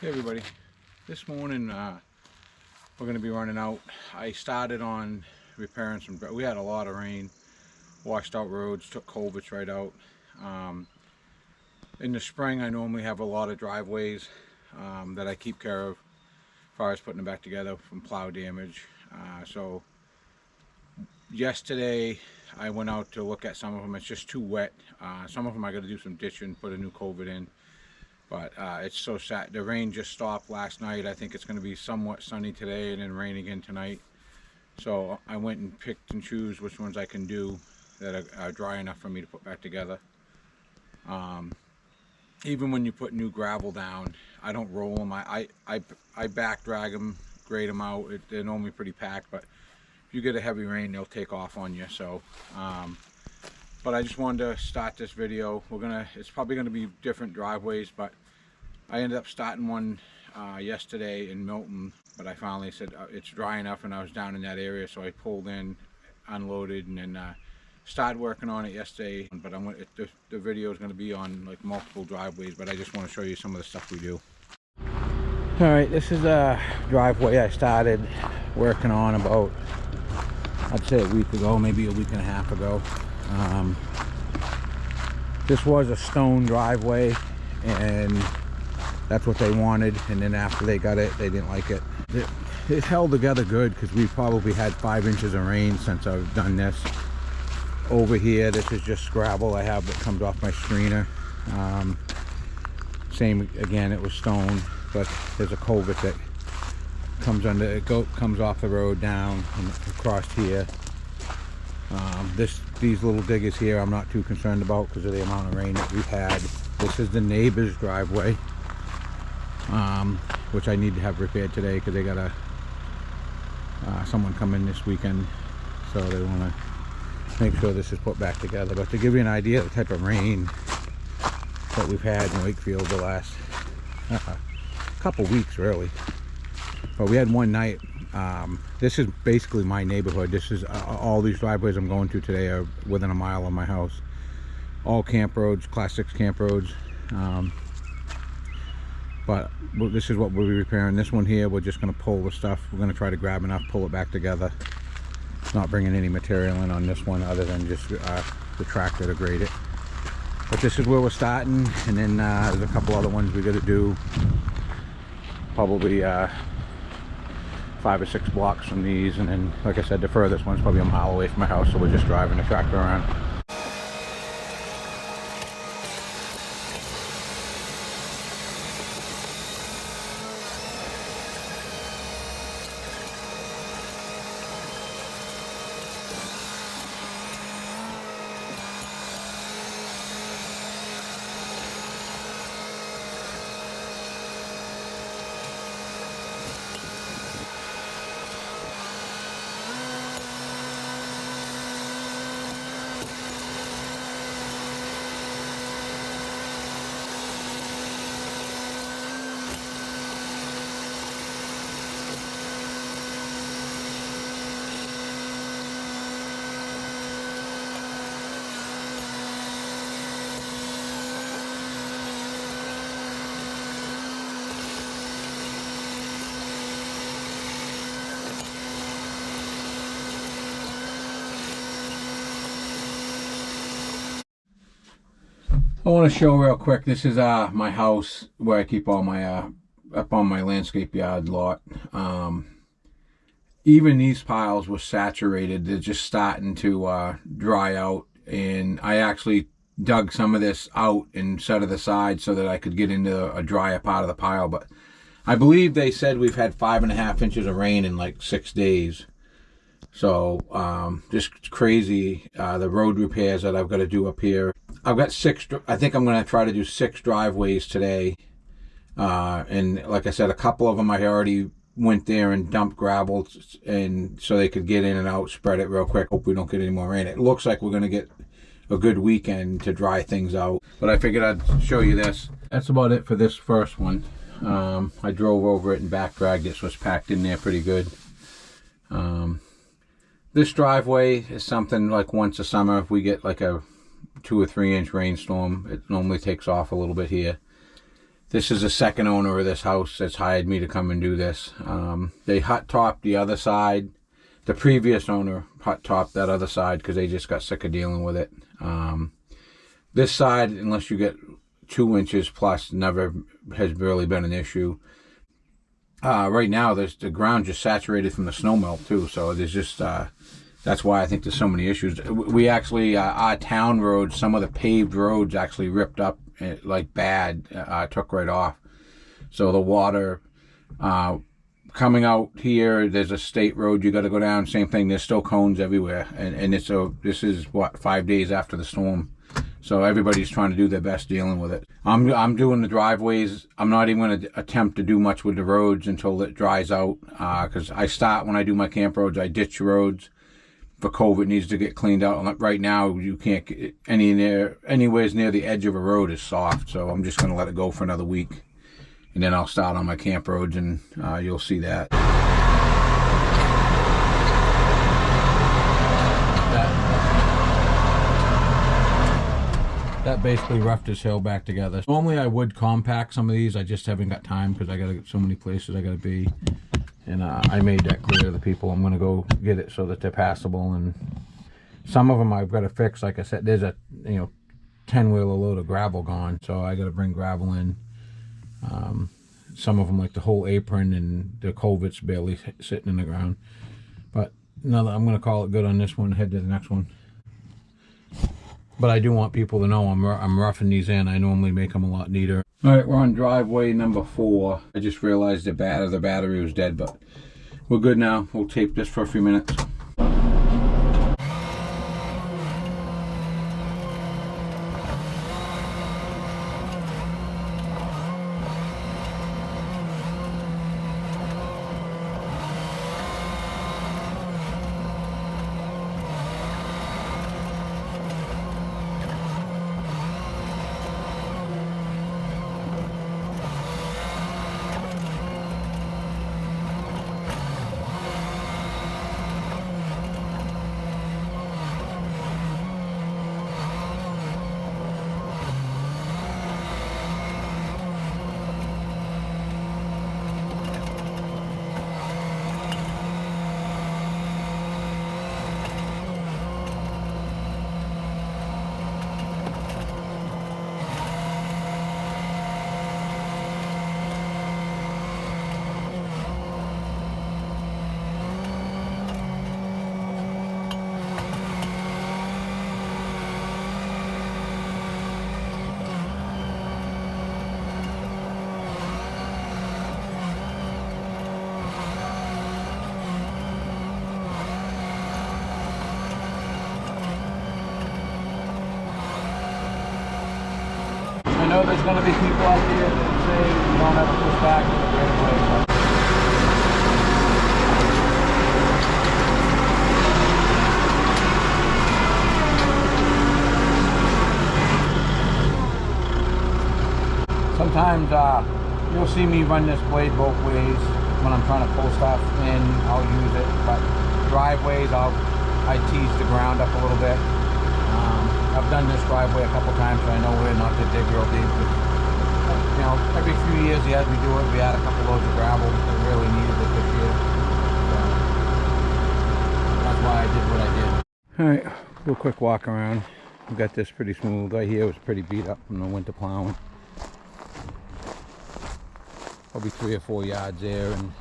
Hey everybody, this morning we're going to be running out. I started on repairing some, we had a lot of rain, washed out roads, took culverts right out. In the spring I normally have a lot of driveways that I keep care of as far as putting them back together from plow damage. So yesterday I went out to look at some of them. It's just too wet. Some of them I got to do some ditching, put a new culvert in. But it's so sad. The rain just stopped last night. I think it's going to be somewhat sunny today and then rain again tonight. So I went and picked and choose which ones I can do that are dry enough for me to put back together. Even when you put new gravel down, I don't roll them. I back drag them, grade them out. They're normally pretty packed, but if you get a heavy rain, they'll take off on you. So, but I just wanted to start this video. It's probably gonna be different driveways, but I ended up starting one yesterday in Milton, but I finally said it's dry enough, and I was down in that area, so I pulled in, unloaded, and then started working on it yesterday. But the video is going to be on like multiple driveways, but I just want to show you some of the stuff we do. All right, this is a driveway I started working on about, I'd say a week ago, maybe a week and a half ago. This was a stone driveway, and that's what they wanted, and then after they got it, they didn't like it. It held together good because we probably had 5 inches of rain since I've done this. Over here, this is just gravel I have that comes off my screener. Same again, it was stone, but there's a culvert that comes under it, comes off the road down and across here. These little diggers here I'm not too concerned about because of the amount of rain that we've had. This is the neighbor's driveway, which I need to have repaired today because they got someone come in this weekend, so they want to make sure this is put back together. But to give you an idea of the type of rain that we've had in Wakefield the last couple weeks, really. But we had one night. This is basically my neighborhood. This is all these driveways I'm going to today are within a mile of my house. All camp roads, Class 6 camp roads. But this is what we'll be repairing. This one here, we're just going to pull the stuff. We're going to try to grab enough, pull it back together. Not bringing any material in on this one other than just the tractor to grade it. But this is where we're starting, and then there's a couple other ones we got to do. Probably 5 or 6 blocks from these, and then, like I said, the furthest one's probably a mile away from my house, so we're just driving the tractor around. I want to show real quick, this is my house where I keep all my up on my landscape yard lot. Even these piles were saturated. They're just starting to dry out, and I actually dug some of this out and set it aside so that I could get into a drier part of the pile. But I believe they said we've had 5.5 inches of rain in like 6 days. So just crazy. The road repairs that I've got to do up here. I've got 6, I think I'm going to try to do 6 driveways today. And like I said, a couple of them I already went there and dumped gravel, and so they could get in and out, spread it real quick. Hope we don't get any more rain. It looks like we're going to get a good weekend to dry things out. But I figured I'd show you this. That's about it for this first one. I drove over it and back dragged it, so it's packed in there pretty good. This driveway is something like once a summer, if we get like a 2 or 3 inch rainstorm, it normally takes off a little bit here. This is the second owner of this house that's hired me to come and do this. They hot topped the other side. The previous owner hot topped that other side because they just got sick of dealing with it. This side, unless you get 2 inches plus, never has really been an issue. Right now, the ground just saturated from the snow melt too, so there's just that's why I think there's so many issues. We actually our town roads, some of the paved roads actually ripped up like bad, took right off. So the water coming out here, there's a state road you got to go down. Same thing. There's still cones everywhere, and this is what, 5 days after the storm. So everybody's trying to do their best dealing with it. I'm doing the driveways. I'm not even going to attempt to do much with the roads until it dries out. Because when I do my camp roads, I ditch roads for COVID needs to get cleaned out. Right now, you can't get anywhere near the edge of a road is soft. So I'm just going to let it go for another week. And then I'll start on my camp roads, and you'll see that. That basically roughed this hill back together. Normally I would compact some of these. I just haven't got time because I got to get so many places I got to be. And I made that clear to the people. I'm going to go get it so that they're passable. And some of them I've got to fix. Like I said, there's a 10-wheeler load of gravel gone. So I got to bring gravel in. Some of them, like the whole apron and the culvert's barely sitting in the ground. But no, I'm going to call it good on this one. Head to the next one. But I do want people to know I'm roughing these in. I normally make them a lot neater. All right, we're on driveway number 4. I just realized the battery was dead, but we're good now. We'll tape this for a few minutes. I know there's going to be people out there that say you don't have to push back in the right way. Sometimes you'll see me run this blade both ways. When I'm trying to pull stuff in, I'll use it. But driveways, I tease the ground up a little bit. I've done this driveway a couple times, so I know where not to dig real deep. But, every few years he has me do it. We had a couple loads of gravel that really needed it this year. So that's why I did what I did. All right, real quick walk around. We got this pretty smooth. Right here was pretty beat up from the winter plowing. Probably 3 or 4 yards there, and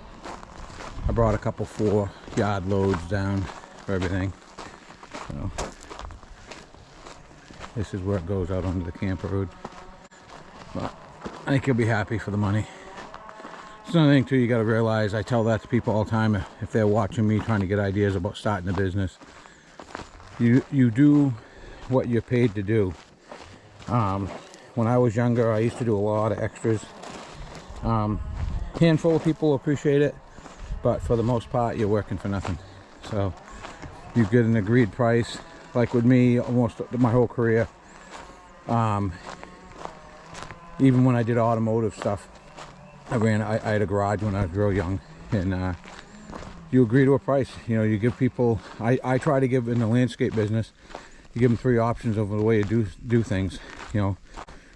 I brought a couple 4-yard loads down for everything. So this is where it goes out onto the camp road. But I think you'll be happy for the money. It's another thing too, you got to realize, I tell that to people all the time if they're watching me trying to get ideas about starting a business. You do what you're paid to do. When I was younger, I used to do a lot of extras. Handful of people appreciate it, but for the most part you're working for nothing. So you get an agreed price. Like with me, almost my whole career, even when I did automotive stuff, I had a garage when I was real young, and you agree to a price. You give people, I try to give, in the landscape business, you give them 3 options over the way you do things.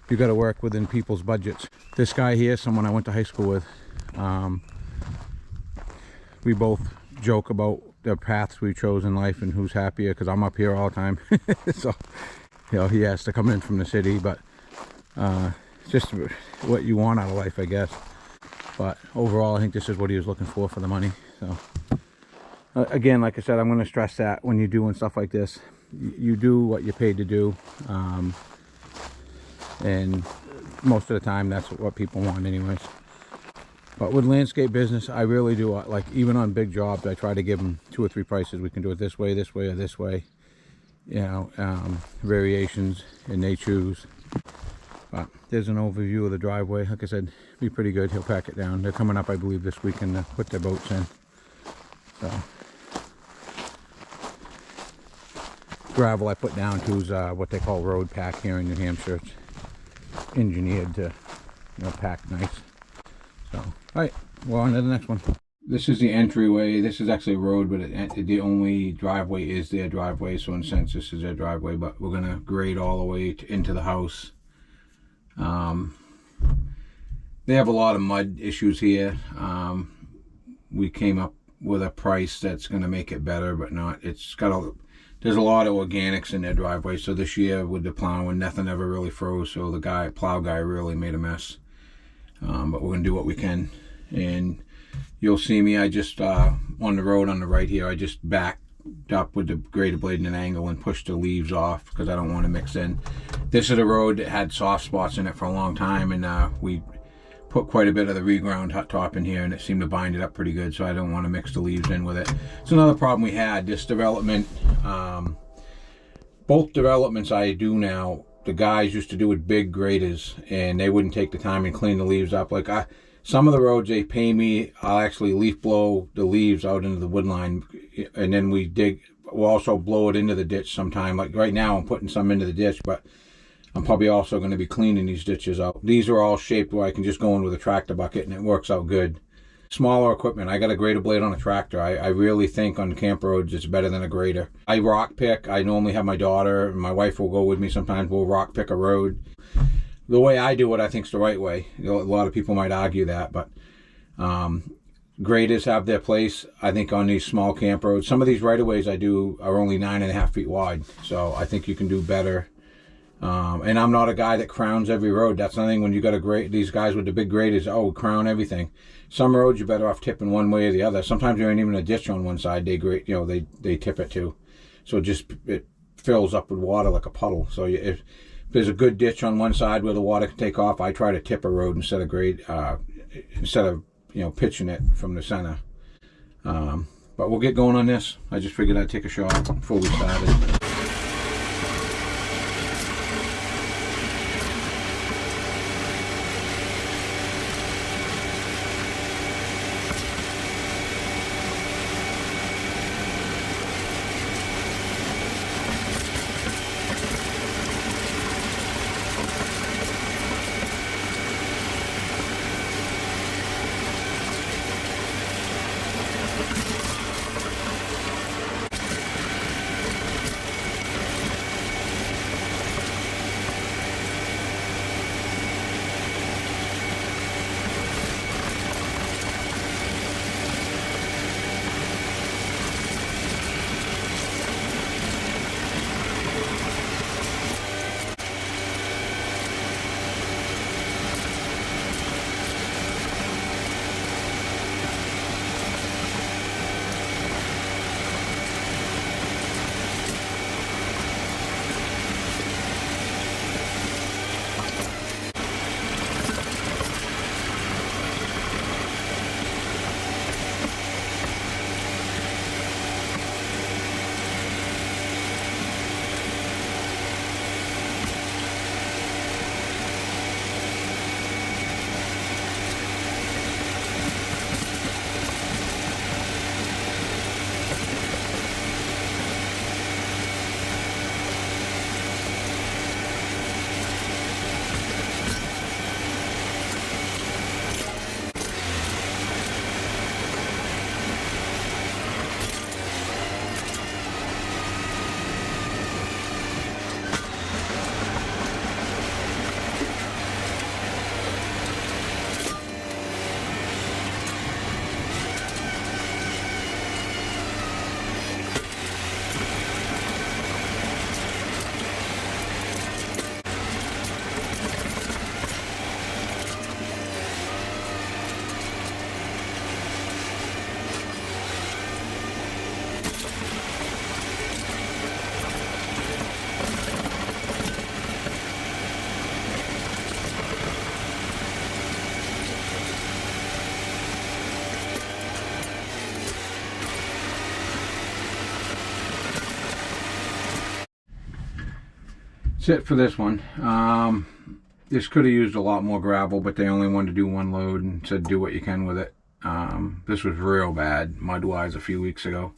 you got to work within people's budgets. This guy here, someone I went to high school with, we both joke about the paths we chose in life and who's happier, because I'm up here all the time. So, you know, he has to come in from the city, but just what you want out of life, I guess. But overall, I think this is what he was looking for the money. So again, like I said, I'm going to stress that when you're doing stuff like this, you do what you're paid to do, and most of the time that's what people want anyways. But with landscape business, I really do, like, even on big jobs, I try to give them 2 or 3 prices. We can do it this way, or this way, you know, variations, and they choose. But there's an overview of the driveway. Like I said, be pretty good. He'll pack it down. They're coming up, I believe, this weekend to put their boats in. So gravel I put down to is what they call road pack here in New Hampshire. It's engineered to, you know, pack nice. So, all right, well, on to the next one. This is the entryway. This is actually a road, but the only driveway is their driveway. So in a sense, this is their driveway, but we're gonna grade all the way into the house. They have a lot of mud issues here. We came up with a price that's going to make it better, but not. It's got there's a lot of organics in their driveway. So this year with the plowing, nothing ever really froze. So the plow guy really made a mess. But we're gonna do what we can, and you'll see me. I just on the road on the right here, I just backed up with the grader blade in an angle and pushed the leaves off because I don't want to mix in. This is a road that had soft spots in it for a long time, and we put quite a bit of the reground hot top in here, and it seemed to bind it up pretty good, so I don't want to mix the leaves in with it. It's another problem we had. This development, both developments I do now, the guys used to do with big graders, and they wouldn't take the time and clean the leaves up. Like some of the roads they pay me, I'll actually leaf blow the leaves out into the wood line, and then we'll also blow it into the ditch sometime. Like right now I'm putting some into the ditch, but I'm probably also going to be cleaning these ditches out. These are all shaped where I can just go in with a tractor bucket and it works out good. Smaller equipment. I got a grader blade on a tractor. I really think on camp roads it's better than a grader. I rock pick. I normally have my daughter and my wife will go with me sometimes. We'll rock pick a road. The way I do it, I think is the right way. You know, a lot of people might argue that, but graders have their place, I think, on these small camp roads. Some of these right-of-ways I do are only 9.5 feet wide, so I think you can do better. And I'm not a guy that crowns every road. That's nothing when you got these guys with the big graders, crown everything. Some roads you're better off tipping one way or the other. Sometimes there ain't even a ditch on one side. They tip it too. So it fills up with water like a puddle. So if there's a good ditch on one side where the water can take off, I try to tip a road instead of pitching it from the center. But we'll get going on this. I just figured I'd take a shot before we started. That's it for this one. This could have used a lot more gravel, but they only wanted to do one load and said do what you can with it. This was real bad mud-wise a few weeks ago.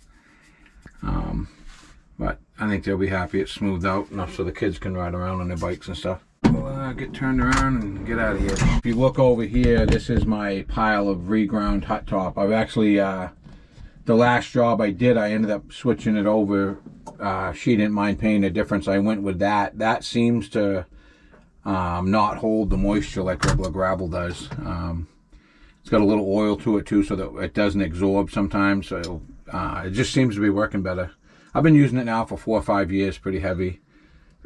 But I think they'll be happy it's smoothed out enough so the kids can ride around on their bikes and stuff. We'll get turned around and get out of here. If you look over here, this is my pile of reground hot top. I've actually, the last job I did, I ended up switching it over. She didn't mind paying the difference. I went with that. That seems to not hold the moisture like regular gravel does. It's got a little oil to it too, so that it doesn't absorb sometimes. So it just seems to be working better. I've been using it now for 4 or 5 years, pretty heavy.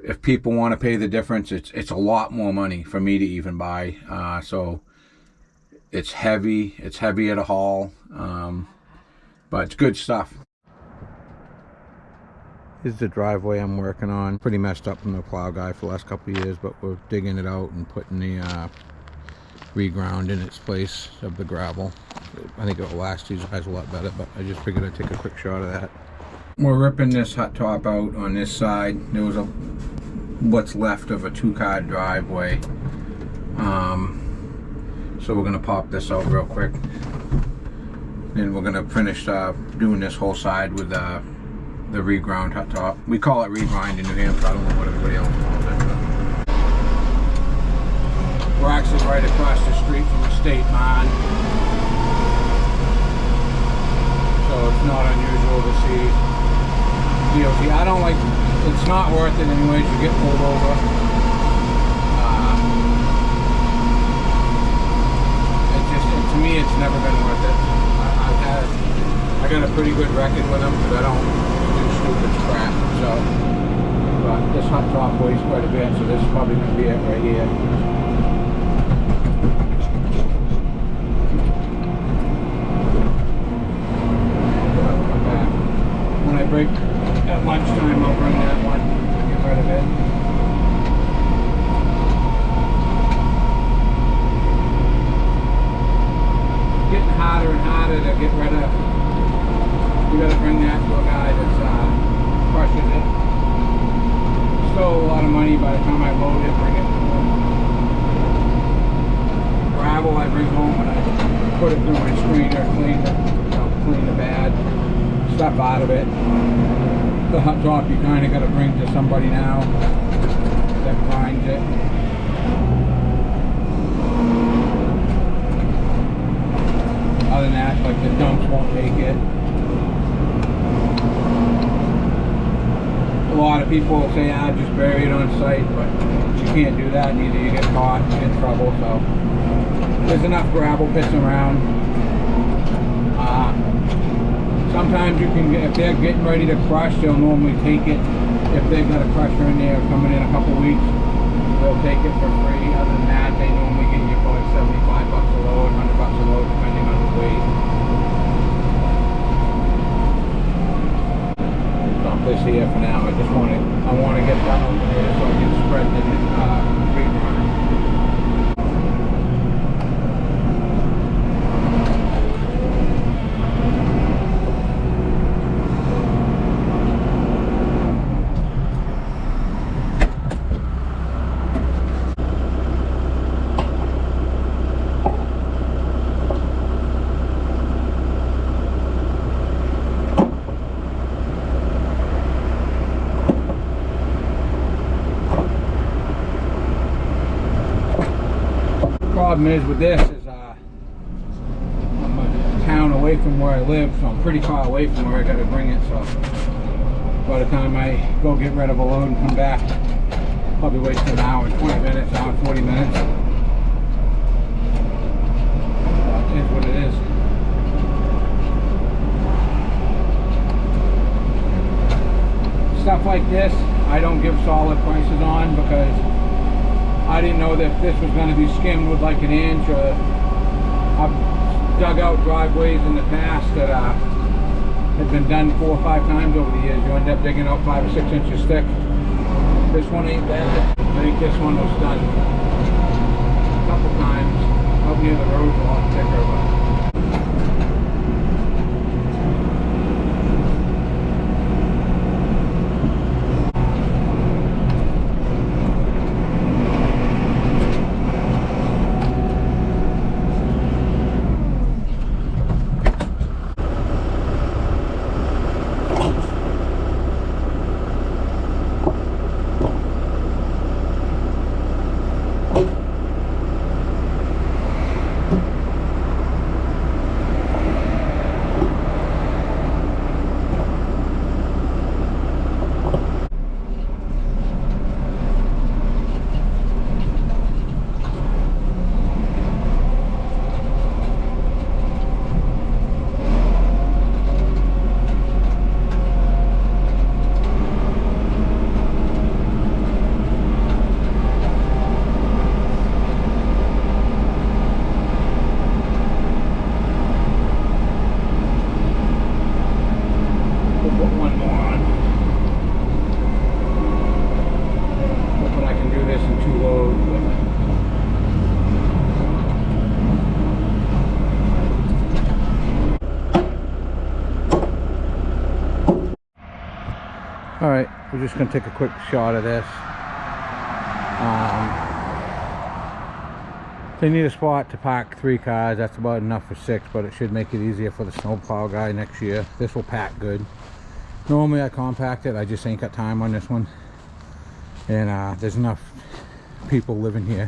If people want to pay the difference, it's a lot more money for me to even buy. So it's heavy. It's heavy at a haul, but it's good stuff. Here's the driveway I'm working on. Pretty messed up from the plow guy for the last couple of years, but we're digging it out and putting the reground in its place of the gravel. I think it'll last these guys a lot better, but I just figured I'd take a quick shot of that. We're ripping this hot top out on this side. There was what's left of a 2-car driveway. So we're gonna pop this out real quick. Then we're gonna finish doing this whole side with the reground hot top. We call it regrind in New Hampshire. I don't know what everybody else calls it. But we're actually right across the street from a state mine. So it's not unusual to see DOT. I don't like, it's not worth it anyways, you get pulled over. To me, it's never been worth it. I got a pretty good record with them because I don't do stupid crap. So, but this hot top weighs quite a bit, so this is probably going to be it right here. When I break at lunchtime, I'll bring that one, get rid of it. Getting harder and harder to get rid of. You gotta bring that to a guy that crushes it. Still a lot of money by the time I load it, bring it home. Gravel I bring home and I put it through my screener, clean the bad stuff out of it. The hot top you kind of got to bring to somebody now that grinds it. Other than that, like the dumps won't take it. A lot of people will say, just bury it on site, but you can't do that. Either you get caught and get in trouble. So there's enough gravel pits around. Sometimes you can get, if they're getting ready to crush, they'll normally take it. If they've got a crusher in there coming in a couple weeks, they'll take it for free. Other than that, they normally get you for like $75 a load, $100 a load, depending on the weight. Dump this here for now. I want to get that over there so I can spread the regrind. Problem is with this is I'm a town away from where I live, so I'm pretty far away from where I got to bring it. So by the time I go get rid of a load and come back, probably waste an hour and 20 minutes, hour and 40 minutes. But it is what it is. Stuff like this, I don't give solid prices on because I didn't know that this was going to be skimmed with like an inch. I've dug out driveways in the past that had been done 4 or 5 times over the years. You end up digging out 5 or 6 inches thick. This one ain't bad. I think this one was done a couple times. Out near the road's a lot thicker, but Alright, we're just going to take a quick shot of this. They need a spot to park 3 cars. That's about enough for 6, but it should make it easier for the snowplow guy next year. This will pack good. Normally I compact it, I just ain't got time on this one. And there's enough people living here.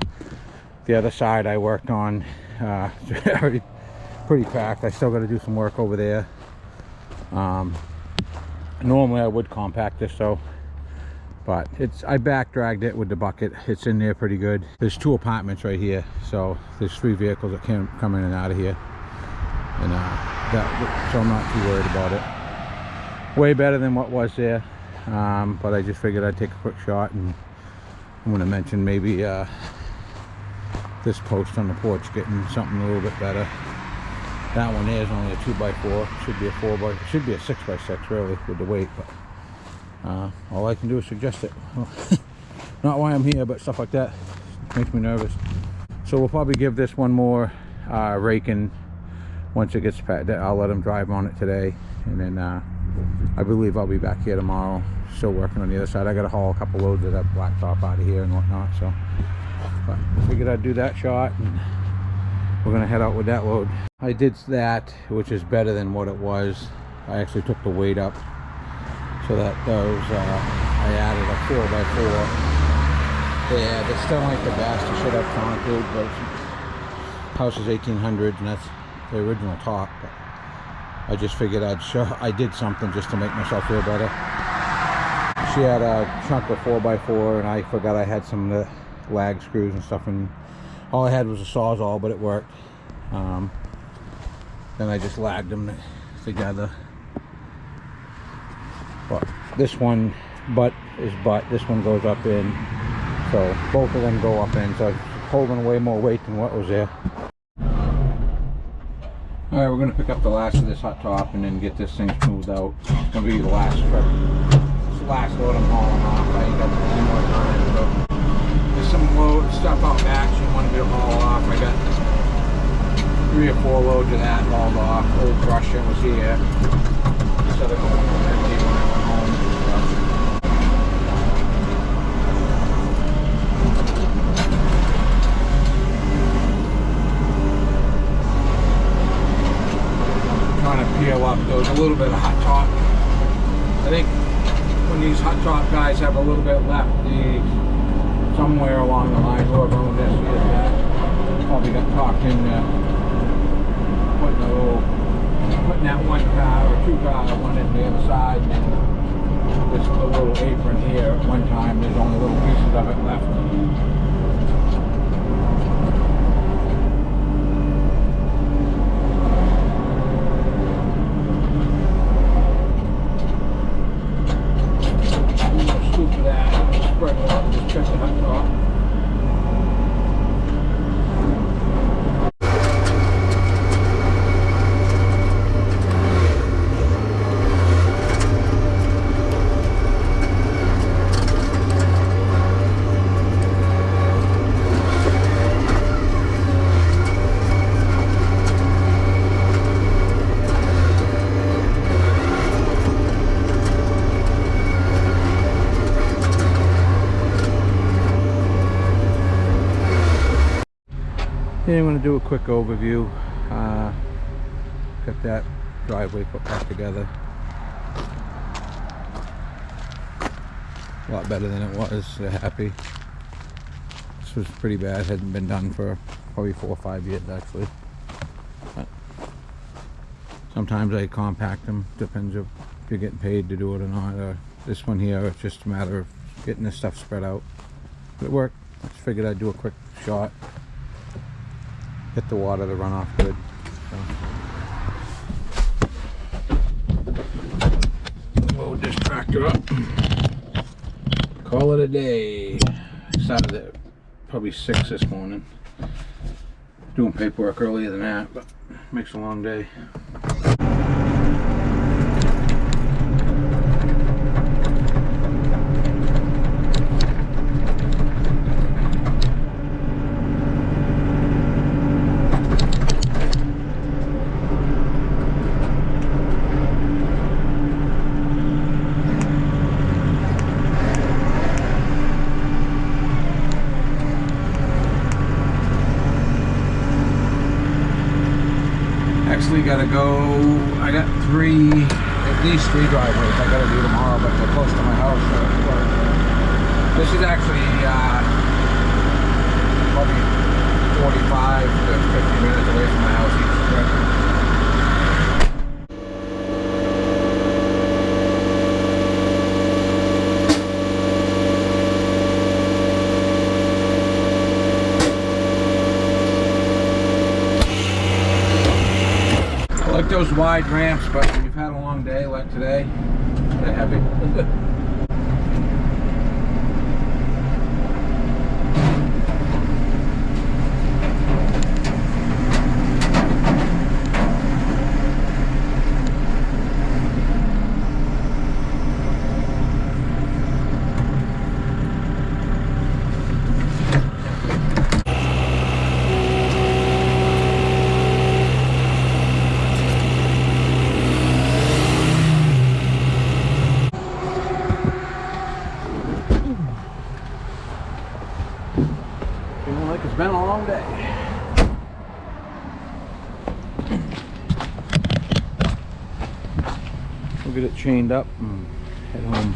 The other side I worked on, already pretty packed. I still got to do some work over there. Normally I would compact this though, but I back dragged it with the bucket. It's in there pretty good. There's 2 apartments right here, so there's 3 vehicles that can come in and out of here, and so I'm not too worried about it. Way better than what was there, but I just figured I'd take a quick shot, and I'm going to mention maybe this post on the porch getting something a little bit better. That one is only a 2x4. Should be a 4x. Should be a 6x6 really with the weight, but all I can do is suggest it. Not why I'm here, but stuff like that makes me nervous. So we'll probably give this one more raking once it gets packed. I'll let them drive on it today, and then I believe I'll be back here tomorrow, still working on the other side. I got to haul a couple loads of that blacktop out of here and whatnot. So, but I figured I'd do that shot, and we're gonna head out with that load. I did that, which is better than what it was. I actually took the weight up, so that those I added a 4x4. Yeah, they still ain't the best. You should have concrete, but house is 1800s, and that's the original top. But I just figured I did something just to make myself feel better. She had a chunk of 4x4, and I forgot I had some of the lag screws and stuff, and all I had was a Sawzall, but it worked. Then I just lagged them together. But this one this one goes up in, so both of them go up in, so it's holding way more weight than what was there. Alright, we're going to pick up the last of this hot top and then get this thing smoothed out. It's going to be the last trip. It's the last load I'm hauling off. I ain't got any more time, so there's some stuff out back she wanted me to haul off. I got 3 or 4 loads of that hauled off. Old brush that was here. So they're going to empty when I went home. Trying to peel up. There was a little bit of hot top. I think when these hot top guys have a little bit left, somewhere along the line, whoever owned this is that probably got talked into putting that 1 car or 2 car, one in the other side, and then this little apron here. At one time, there's only little pieces of it left. Scoop of that, spread it out, just check the hot top. And I'm going to do a quick overview. Got that driveway put back together. A lot better than it was. They're happy. This was pretty bad. Hadn't been done for probably 4 or 5 years actually. But sometimes I compact them. Depends if you're getting paid to do it or not. This one here, it's just a matter of getting this stuff spread out. But it worked. I just figured I'd do a quick shot. Get the water to run off good. So. Load this tractor up. Call it a day. Started at probably 6 this morning. Doing paperwork earlier than that, but makes a long day. actually got to go. I got at least three driveways I got to do tomorrow, but they're close to my house. So this is actually probably 45 to 50 minutes away from my house each trip. I like those wide ramps, but when you've had a long day like today, they're heavy. Feeling like it's been a long day. We'll get it chained up and head home.